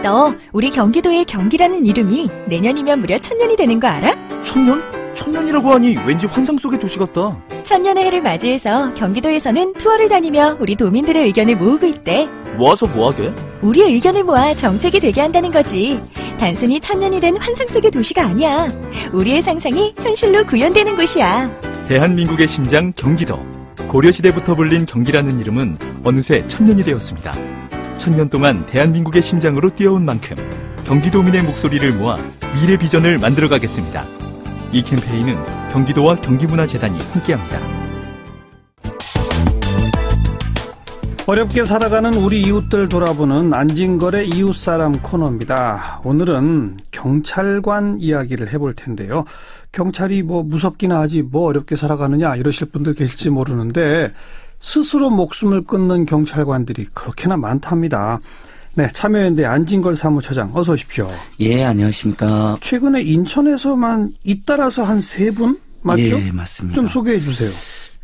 너 우리 경기도의 경기라는 이름이 내년이면 무려 1000년이 되는 거 알아? 1000년? 1000년이라고 하니 왠지 환상 속의 도시 같다. 1000년의 해를 맞이해서 경기도에서는 투어를 다니며 우리 도민들의 의견을 모으고 있대. 모아서 뭐하게? 우리의 의견을 모아 정책이 되게 한다는 거지. 단순히 1000년이 된 환상 속의 도시가 아니야. 우리의 상상이 현실로 구현되는 곳이야. 대한민국의 심장 경기도. 고려시대부터 불린 경기라는 이름은 어느새 1000년이 되었습니다. 1000년 동안 대한민국의 심장으로 뛰어온 만큼 경기도민의 목소리를 모아 미래 비전을 만들어가겠습니다. 이 캠페인은 경기도와 경기문화재단이 함께합니다. 어렵게 살아가는 우리 이웃들 돌아보는 안진걸의 이웃사람 코너입니다. 오늘은 경찰관 이야기를 해볼 텐데요. 경찰이 뭐 무섭기나 하지 뭐 어렵게 살아가느냐 이러실 분들 계실지 모르는데 스스로 목숨을 끊는 경찰관들이 그렇게나 많답니다. 네, 참여연대 안진걸 사무처장 어서 오십시오. 예, 안녕하십니까. 최근에 인천에서만 잇따라서 한 3분 맞죠? 예, 맞습니다. 좀 소개해 주세요.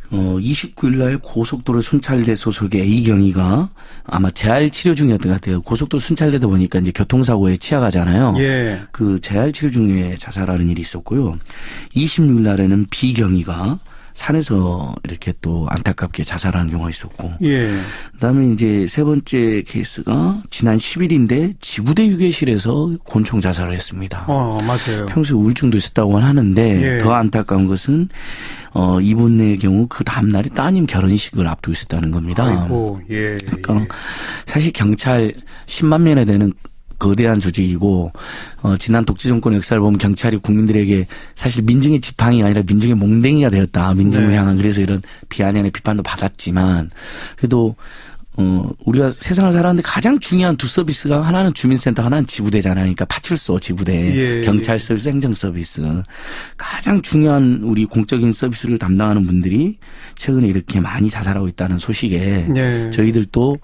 29일 날 고속도로 순찰대 소속의 A경위가 아마 재활 치료 중이었던 것 같아요. 고속도로 순찰되다 보니까 이제 교통사고에 치아가잖아요. 예. 그 재활 치료 중에 자살하는 일이 있었고요. 26일 날에는 B경위가 산에서 이렇게 또 안타깝게 자살하는 경우가 있었고. 예. 그다음에 이제 세 번째 케이스가 지난 10일인데 지구대 휴게실에서 곤충 자살을 했습니다. 맞아요. 평소에 우울증도 있었다고 하는데 예. 더 안타까운 것은 이분의 경우 그 다음 날이 따님 결혼식을 앞두고 있었다는 겁니다. 아이고, 예. 그러니까 사실 경찰 10만 명에 되는 거대한 조직이고 지난 독재 정권의 역사를 보면 경찰이 국민들에게 사실 민중의 지팡이가 아니라 민중의 몽댕이가 되었다. 민중을 향한 그래서 이런 비아냥 비판도 받았지만 그래도 우리가 세상을 살아가는데 가장 중요한 두 서비스가 하나는 주민센터, 하나는 지구대잖아요. 그러니까 파출소, 지구대, 예, 경찰 서비스, 행정 서비스. 가장 중요한 우리 공적인 서비스를 담당하는 분들이 최근에 이렇게 많이 자살하고 있다는 소식에 저희들도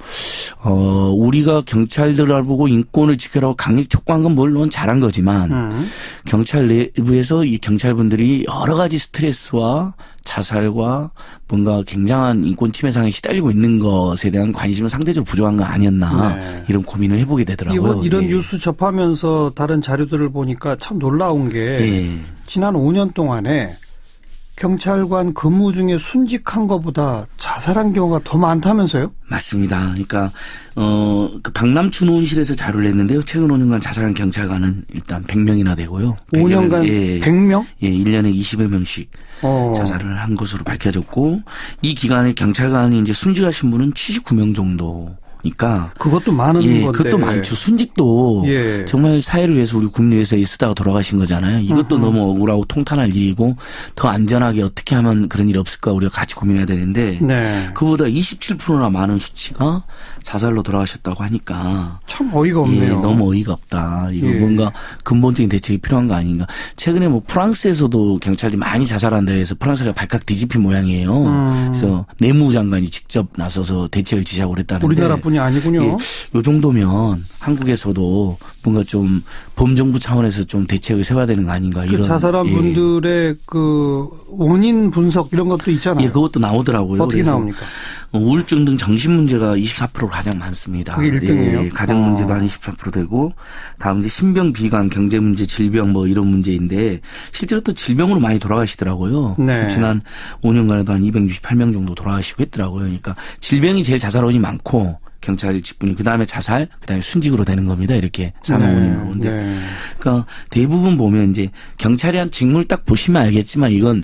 우리가 경찰들을 보고 인권을 지켜라고 강력 촉구한 건 물론 잘한 거지만 경찰 내부에서 이 경찰분들이 여러 가지 스트레스와 자살과 뭔가 굉장한 인권 침해 상황에 시달리고 있는 것에 대한 관심은 상대적으로 부족한 거 아니었나 이런 고민을 해보게 되더라고요. 이런 뉴스 접하면서 다른 자료들을 보니까 참 놀라운 게 지난 5년 동안에 경찰관 근무 중에 순직한 것보다 자살한 경우가 더 많다면서요? 맞습니다. 그러니까 그 박남춘 의원실에서 자료를 냈는데요. 최근 5년간 자살한 경찰관은 일단 100명이나 되고요. 5년간 100명? 예, 1년에 20여 명씩 자살을 한 것으로 밝혀졌고 이 기간에 경찰관이 이제 순직하신 분은 79명 정도. 그러니까 그것도 많은 건데. 그것도 많죠. 순직도 정말 사회를 위해서 우리 국민을 위해서 쓰다가 돌아가신 거잖아요. 이것도 너무 억울하고 통탄할 일이고 더 안전하게 어떻게 하면 그런 일이 없을까 우리가 같이 고민해야 되는데 그보다 27%나 많은 수치가 자살로 돌아가셨다고 하니까 참 어이가 없네요. 너무 어이가 없다. 이거 뭔가 근본적인 대책이 필요한 거 아닌가. 최근에 뭐 프랑스에서도 경찰들이 많이 자살한다 해서 프랑스가 발칵 뒤집힌 모양이에요. 그래서 내무장관이 직접 나서서 대책을 지시하고 그랬다는데 우리나라뿐이 아니군요. 이 정도면 한국에서도 뭔가 좀 범정부 차원에서 좀 대책을 세워야 되는 거 아닌가. 이런 자살한 분들의 그 원인 분석 이런 것도 있잖아요. 그것도 나오더라고요. 어떻게 나옵니까? 우울증 등 정신 문제가 24%로 가장 많습니다. 그게 1등이에요? 가정 문제도 한 24% 되고 다음 이제 신병, 비관, 경제 문제, 질병 뭐 이런 문제인데 실제로 또 질병으로 많이 돌아가시더라고요. 지난 5년간에도 한 268명 정도 돌아가시고 했더라고요. 그러니까 질병이 제일 자살 원인이 많고 경찰 직분이 그다음에 자살, 그다음에 순직으로 되는 겁니다. 이렇게 사망 원인으로. 근데 그러니까 대부분 보면 이제 경찰이 한 직무를 딱 보시면 알겠지만 이건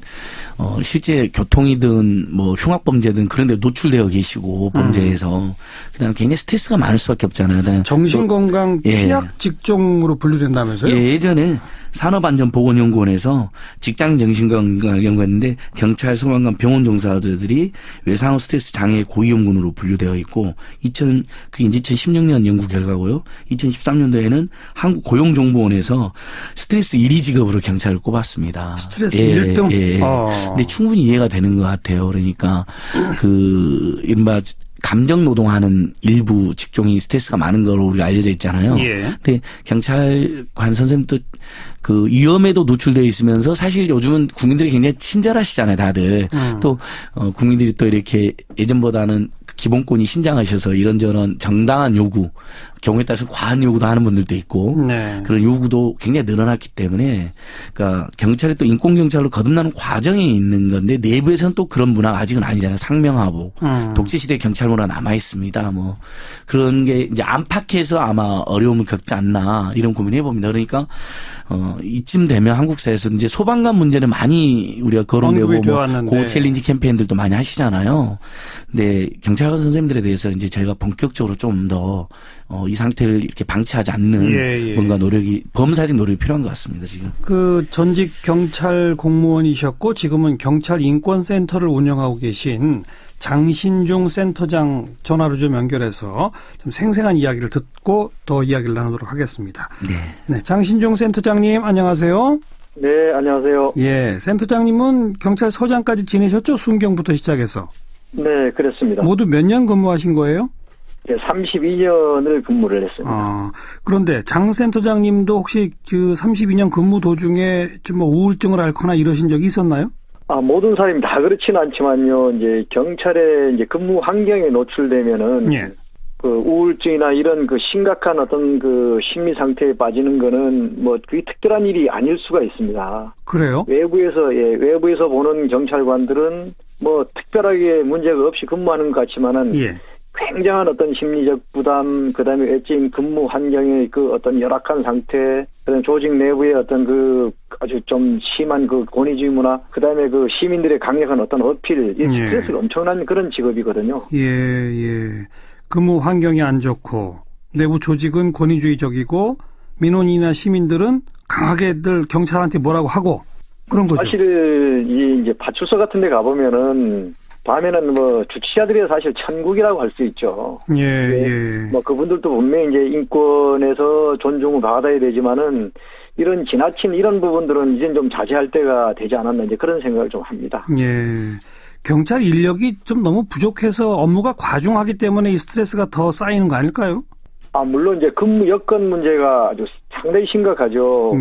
실제 교통이든 뭐 흉악 범죄든 그런 데 노출되어 계시고 범죄에서 그다음에 굉장히 스트레스가 많을 수밖에 없잖아요. 정신건강 취약 직종으로 분류된다면서요? 예전에 산업안전보건연구원에서 직장 정신건강을 연구했는데 경찰, 소방관, 병원 종사자들이 외상후 스트레스 장애 고위험군으로 분류되어 있고 그게 이제 2016년 연구 결과고요. 2013년도에는 한국고용정보원에서 스트레스 1위 직업으로 경찰을 꼽았습니다. 스트레스 1등? 근데 충분히 이해가 되는 것 같아요. 그러니까 이른바 감정 노동하는 일부 직종이 스트레스가 많은 걸로 우리가 알려져 있잖아요. 근데 경찰관 선생님도 그 위험에도 노출되어 있으면서 사실 요즘은 국민들이 굉장히 친절하시잖아요, 다들. 또 국민들이 또 이렇게 예전보다는 기본권이 신장하셔서 이런저런 정당한 요구, 경우에 따라서는 과한 요구도 하는 분들도 있고 네. 그런 요구도 굉장히 늘어났기 때문에 그러니까 경찰이 또 인권경찰로 거듭나는 과정에 있는 건데 내부에서는 또 그런 문화가 아직은 아니잖아요. 상명하고 독재시대 경찰 문화가 남아있습니다. 뭐 그런 게 이제 안팎에서 아마 어려움을 겪지 않나 이런 고민을 해봅니다. 그러니까 이쯤 되면 한국 사회에서 이제 소방관 문제는 많이 우리가 거론되고 뭐 고 챌린지 캠페인들도 많이 하시잖아요. 근데 경찰관 선생님들에 대해서 이제 저희가 본격적으로 좀 더 이 상태를 이렇게 방치하지 않는 뭔가 노력이 범사적 노력이 필요한 것 같습니다. 지금 그 전직 경찰 공무원이셨고 지금은 경찰 인권센터를 운영하고 계신 장신중 센터장 전화로 좀 연결해서 좀 생생한 이야기를 듣고 더 이야기를 나누도록 하겠습니다. 네, 장신중 센터장님 안녕하세요. 네, 안녕하세요. 예, 센터장님은 경찰서장까지 지내셨죠? 순경부터 시작해서. 네, 그렇습니다. 모두 몇 년 근무하신 거예요? 네, 32년을 근무를 했습니다. 그런데 장 센터장님도 혹시 그 32년 근무 도중에 좀 뭐 우울증을 앓거나 이러신 적이 있었나요? 모든 사람이 다 그렇지는 않지만요. 이제 경찰에 이제 근무 환경에 노출되면은 그 우울증이나 이런 그 심각한 어떤 그 심리 상태에 빠지는 거는 뭐 그게 특별한 일이 아닐 수가 있습니다. 그래요? 외부에서 보는 경찰관들은 뭐 특별하게 문제가 없이 근무하는 것 같지만은 굉장한 어떤 심리적 부담, 그다음에 외적인 근무 환경의 그 어떤 열악한 상태, 그다음에 조직 내부의 어떤 그 아주 좀 심한 그 권위주의 문화, 그다음에 그 시민들의 강력한 어떤 어필, 스트레스가 엄청난 그런 직업이거든요. 근무 환경이 안 좋고 내부 조직은 권위주의적이고 민원인이나 시민들은 강하게들 경찰한테 뭐라고 하고 그런 거죠. 사실은 이제 파출소 같은 데 가보면은 밤에는 뭐 주치자들이 사실 천국이라고 할 수 있죠. 뭐 그분들도 분명히 이제 인권에서 존중을 받아야 되지만은 이런 지나친 이런 부분들은 이제 좀 자제할 때가 되지 않았나 이제 그런 생각을 좀 합니다. 경찰 인력이 좀 너무 부족해서 업무가 과중하기 때문에 이 스트레스가 더 쌓이는 거 아닐까요? 물론 이제 근무 여건 문제가 아주 상당히 심각하죠.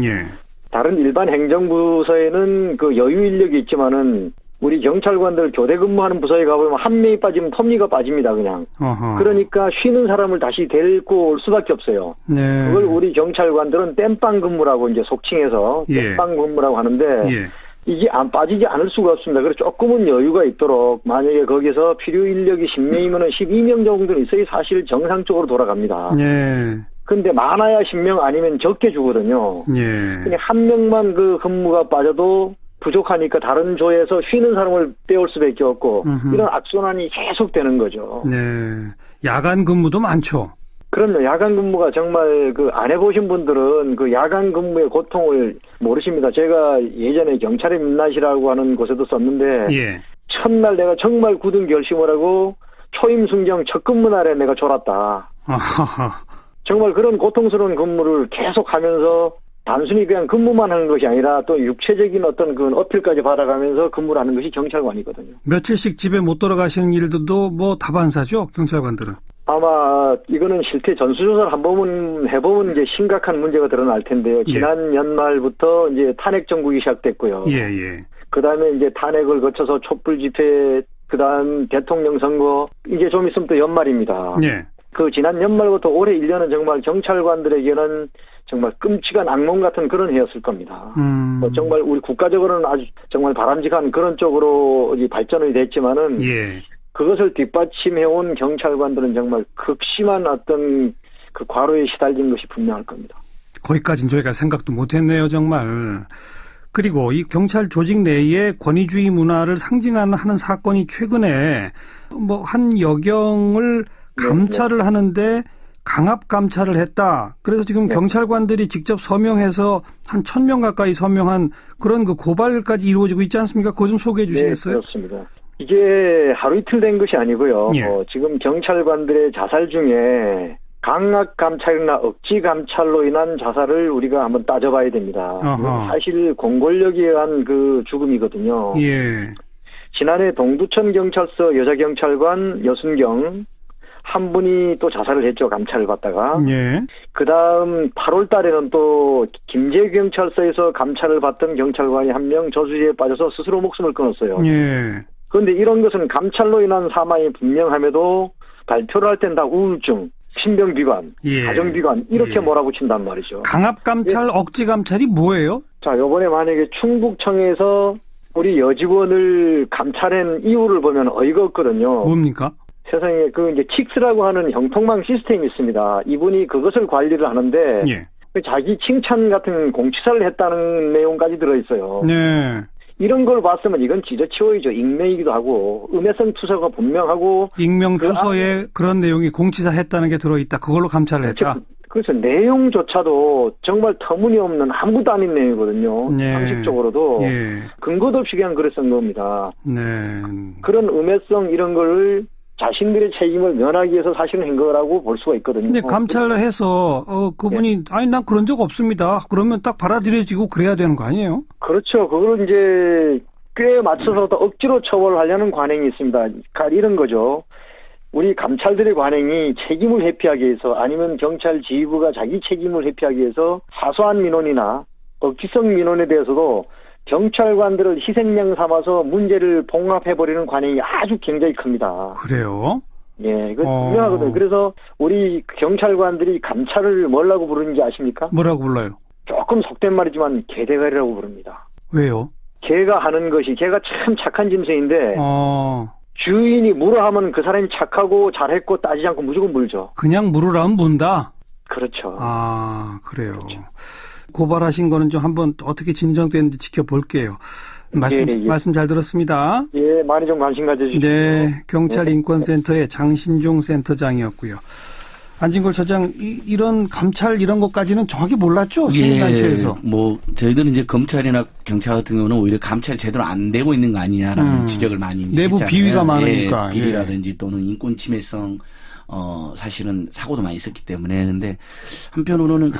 다른 일반 행정부서에는 그 여유 인력이 있지만은 우리 경찰관들 교대 근무하는 부서에 가보면 한 명이 빠지면 톱니가 빠집니다, 그냥. 그러니까 쉬는 사람을 다시 데리고 올 수밖에 없어요. 그걸 우리 경찰관들은 땜빵 근무라고 이제 속칭해서 땜빵 근무라고 하는데 이게 빠지지 않을 수가 없습니다. 그래서 조금은 여유가 있도록 만약에 거기서 필요 인력이 10명이면 12명 정도는 있어야 사실 정상적으로 돌아갑니다. 근데 많아야 10명 아니면 적게 주거든요. 근데 한 명만 그 근무가 빠져도 부족하니까 다른 조에서 쉬는 사람을 떼올 수밖에 없고 이런 악순환이 계속되는 거죠. 야간 근무도 많죠. 그럼요. 야간 근무가 정말 그 안 해보신 분들은 그 야간 근무의 고통을 모르십니다. 제가 예전에 경찰의 민낯이라고 하는 곳에도 썼는데 첫날 내가 정말 굳은 결심을 하고 초임 순경 첫 근무 날에 내가 졸았다. 정말 그런 고통스러운 근무를 계속 하면서 단순히 그냥 근무만 하는 것이 아니라 또 육체적인 어떤 그 어필까지 받아가면서 근무를 하는 것이 경찰관이거든요. 며칠씩 집에 못 돌아가시는 일들도 뭐 다반사죠, 경찰관들은? 아마 이거는 실태 전수조사를 한 번은 해보면 이제 심각한 문제가 드러날 텐데요. 지난 연말부터 이제 탄핵 정국이 시작됐고요. 그 다음에 이제 탄핵을 거쳐서 촛불 집회, 그 다음 대통령 선거, 이제 좀 있으면 또 연말입니다. 그 지난 연말부터 올해 1년은 정말 경찰관들에게는 정말 끔찍한 악몽 같은 그런 해였을 겁니다. 정말 우리 국가적으로는 아주 정말 바람직한 그런 쪽으로 발전이 됐지만은 그것을 뒷받침해온 경찰관들은 정말 극심한 어떤 그 과로에 시달린 것이 분명할 겁니다. 거기까지는 저희가 생각도 못했네요, 정말. 그리고 이 경찰 조직 내에 권위주의 문화를 상징하는 사건이 최근에 뭐 한 여경을 감찰을 하는데 강압 감찰을 했다. 그래서 지금 경찰관들이 직접 서명해서 한 1000명 가까이 서명한 그런 그 고발까지 이루어지고 있지 않습니까? 그거 좀 소개해 주시겠어요? 네, 그렇습니다. 이게 하루 이틀 된 것이 아니고요. 지금 경찰관들의 자살 중에 강압 감찰이나 억지 감찰로 인한 자살을 우리가 한번 따져봐야 됩니다. 사실 공권력에 의한 그 죽음이거든요. 지난해 동두천 경찰서 여자 경찰관 여순경 한 분이 또 자살을 했죠. 감찰을 받다가. 그 다음 8월 달에는 또 김제경찰서에서 감찰을 받던 경찰관이 한 명 저수지에 빠져서 스스로 목숨을 끊었어요. 그런데 이런 것은 감찰로 인한 사망이 분명함에도 발표를 할 땐 다 우울증, 신병비관, 가정비관 이렇게 몰아붙인단 말이죠. 강압감찰, 억지감찰이 뭐예요? 자, 이번에 만약에 충북청에서 우리 여직원을 감찰한 이유를 보면 어이가 없거든요. 뭡니까? 세상에 이제 킥스라고 하는 형통망 시스템이 있습니다. 이분이 그것을 관리를 하는데 자기 칭찬 같은 공치사를 했다는 내용까지 들어있어요. 네. 이런 걸 봤으면 이건 지저치워이죠. 익명이기도 하고 음해성 투서가 분명하고 익명 투서에 그런 내용이 공치사 했다는 게 들어있다. 그걸로 감찰을 했다. 그래서 내용조차도 정말 터무니없는 아무것도 아닌 내용이거든요. 상식적으로도 근거도 없이 그냥 그랬던 겁니다. 그런 음해성 이런 걸 자신들의 책임을 면하기 위해서 사실은 한 거라고 볼 수가 있거든요. 근데 감찰을 해서 그분이 아니 난 그런 적 없습니다. 그러면 딱 받아들여지고 그래야 되는 거 아니에요? 그렇죠. 그걸 이제 꽤 맞춰서 억지로 처벌하려는 관행이 있습니다. 이런 거죠. 우리 감찰들의 관행이 책임을 회피하기 위해서 아니면 경찰 지휘부가 자기 책임을 회피하기 위해서 사소한 민원이나 억지성 민원에 대해서도 경찰관들을 희생양 삼아서 문제를 봉합해버리는 관행이 아주 굉장히 큽니다. 그래요? 예, 이거 분명하거든요. 그래서 우리 경찰관들이 감찰을 뭐라고 부르는지 아십니까? 뭐라고 불러요? 조금 속된 말이지만 개대가리라고 부릅니다. 왜요? 개가 하는 것이, 개가 참 착한 짐승인데 주인이 물어 하면 그 사람이 착하고 잘했고 따지지 않고 무조건 물죠. 그냥 물으라면 문다? 그렇죠. 아, 그래요. 그렇죠. 고발하신 거는 좀 한번 어떻게 진정되는지 지켜볼게요. 말씀 잘 들었습니다. 예, 많이 좀 관심 가져주시고요. 네, 경찰인권센터의 장신종 센터장이었고요. 안진걸 처장, 이런 감찰 이런 것까지는 정확히 몰랐죠? 시민단체에서. 저희들은 이제 검찰이나 경찰 같은 경우는 오히려 감찰이 제대로 안 되고 있는 거 아니냐라는 지적을 많이 내부 했잖아요. 비위가 많으니까. 비리라든지 또는 인권 침해성 사실은 사고도 많이 있었기 때문에. 근데 한편으로는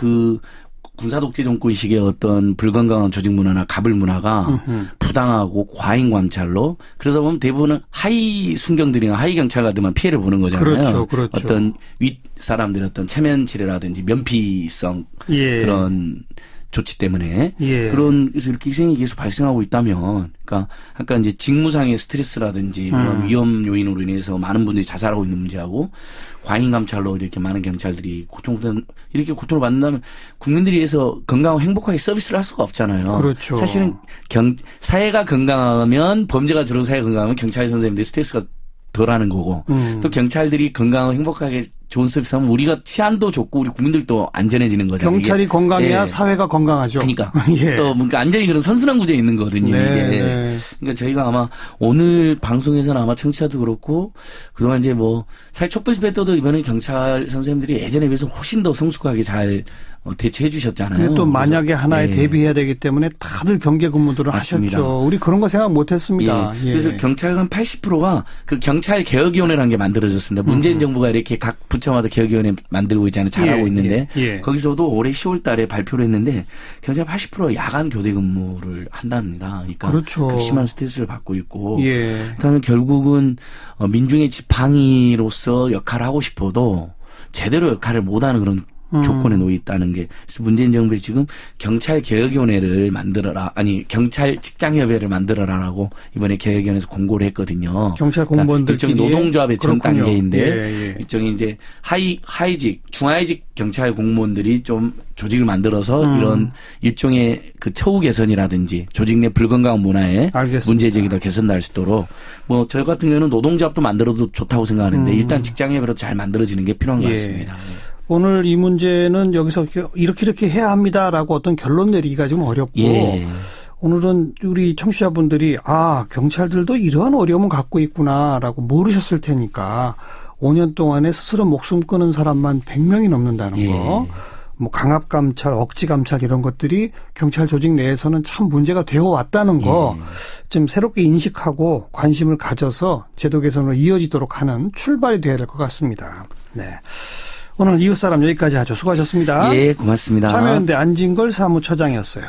군사독재 정권식의 어떤 불건강한 조직 문화나 가불 문화가 부당하고 과잉 감찰로 그러다 보면 대부분은 하위 순경들이나 하위 경찰관들만 피해를 보는 거잖아요. 그렇죠. 어떤 윗 사람들의 어떤 체면치레라든지 면피성 그런 조치 때문에 그래서 이렇게 희생이 계속 발생하고 있다면, 그러니까 아까 이제 직무상의 스트레스라든지 그런 위험 요인으로 인해서 많은 분들이 자살하고 있는 문제하고 과잉 감찰로 이렇게 많은 경찰들이 이렇게 고통을 받는다면 국민들이 위해서 건강하고 행복하게 서비스를 할 수가 없잖아요. 그렇죠. 사실은 사회가 건강하면 범죄가 줄어서 사회가 건강하면 경찰 선생님들 스트레스가 덜하는 거고 또 경찰들이 건강하고 행복하게 좋은 서비스하면 우리가 치안도 좋고 우리 국민들도 안전해지는 거잖아요. 경찰이 건강해야 사회가 건강하죠. 그러니까 또 뭔가 안전이 그런 선순환 구조에 있는 거거든요. 이게. 그러니까 저희가 아마 오늘 방송에서는 아마 청취자도 그렇고 그동안 이제 사회 촛불 집회 때도 이번에 경찰 선생님들이 예전에 비해서 훨씬 더 성숙하게 잘 대처해 주셨잖아요. 또 만약에 하나에 대비해야 되기 때문에 다들 경계 근무들을 하셨죠. 우리 그런 거 생각 못 했습니다. 그래서 경찰관 80%가 그 경찰 개혁위원회라는 게 만들어졌습니다. 문재인 정부가 이렇게 각 부처마다 개혁위원회 만들고 있잖아요. 잘하고 있는데 거기서도 올해 10월 달에 발표를 했는데 경찰 80% 야간 교대 근무를 한답니다. 그러니까 극심한 스트레스를 받고 있고 그다음에 결국은 민중의 지팡이로서 역할을 하고 싶어도 제대로 역할을 못하는 그런 조건에 놓여 있다는 게, 그래서 문재인 정부에서 지금 경찰 개혁위원회를 경찰 직장협의회를 만들어라라고 이번에 개혁위원회에서 공고를 했거든요. 경찰 공무원들끼리 일종의 노동조합의 전 단계인데 일종의 이제 하위직, 중하위직 경찰 공무원들이 좀 조직을 만들어서 이런 일종의 그 처우 개선이라든지 조직 내 불건강한 문화에 문제 제기가 개선될 수 있도록 저 같은 경우는 노동조합도 만들어도 좋다고 생각하는데 일단 직장협의회로 잘 만들어지는 게 필요한 것 같습니다. 오늘 이 문제는 여기서 이렇게 해야 합니다라고 어떤 결론 내리기가 좀 어렵고 오늘은 우리 청취자분들이 경찰들도 이러한 어려움을 갖고 있구나라고 모르셨을 테니까 5년 동안에 스스로 목숨 끊은 사람만 100명이 넘는다는 거, 강압감찰, 억지감찰 이런 것들이 경찰 조직 내에서는 참 문제가 되어 왔다는 거 좀 새롭게 인식하고 관심을 가져서 제도 개선으로 이어지도록 하는 출발이 되어야 될 것 같습니다. 네. 오늘 이웃사람 여기까지 하죠. 수고하셨습니다. 고맙습니다. 참여연대 안진걸 사무처장이었어요.